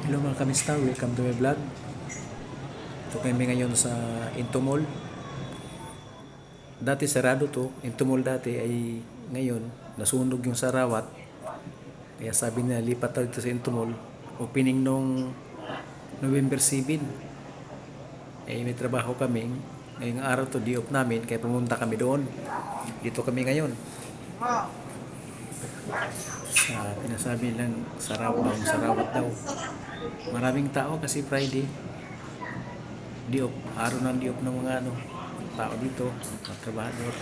Hello mga kamista, welcome to my vlog. Ito kami ngayon sa Into Mall. Dati sarado to, Into Mall dati ay ngayon nasunog yung sarawat. Kaya sabi nila lipat tayo dito sa Into Mall. Opening nung November 7. May trabaho kami. Ngayong araw to, di off namin, kaya pumunta kami doon. Dito kami ngayon. Sa pinasabi lang sarawat daw. Maraming tao kasi Friday. Di off, araw ng di off ng mga tao dito, mga trabahador.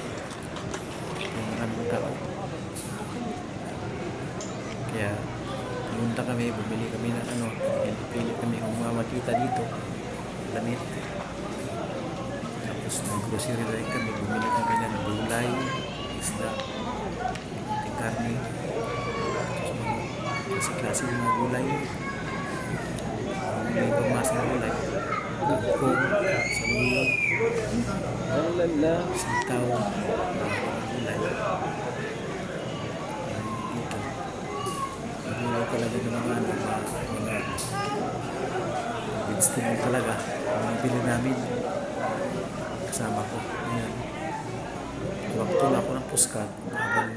Maraming tao. Kaya pumunta kami, bumili kami ng pili kami kung makita dito. Damit. Tapos nag-grocery rin kami, bumili kami ng gulay, isda, karne. Kasi ng mga gulay. May pagmasa ng gulay. Kung saluyot, sitaw, gulay. Dito. Gulay talaga ng mga vegetable talaga. Ang bili namin. Kasama ko. Ayan. Tuwag-tula ako ng puskat habang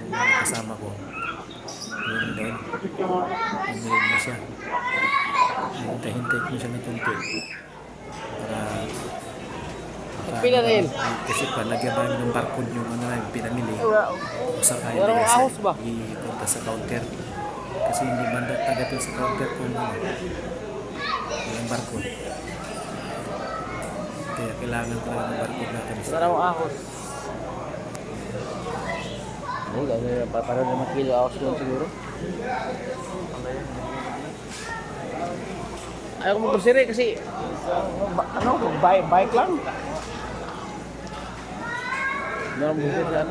kasama ko. Ayan doon. Umilig na siya. Hintay-hintay ko siya ng kunti. Kasi palagyan ba ng barcode yung pinamili. Sa kaya ipunta sa counter. Kasi hindi man tagapin sa counter kung yung barcode. Kaya kailangan ko ng barcode natin. Sarang ahos. Parang 5 kilo ahos yun siguro. Ayaw ko mag-grocery kasi bike lang. Meron busit sa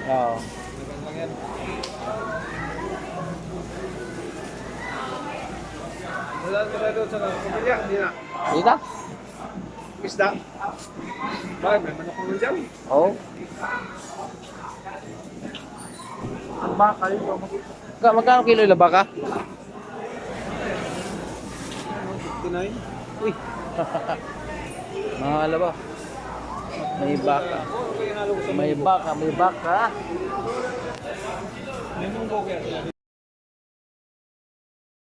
Oo. Wala na doon sa kumpanya, hindi na. Dito? Isda. Bakit? May manok mo dyan. Oo. Ang baka yun. Magkano kilo yung baka? 59. Uy. Mga alaba. May baka. May baka. May munggo kaya.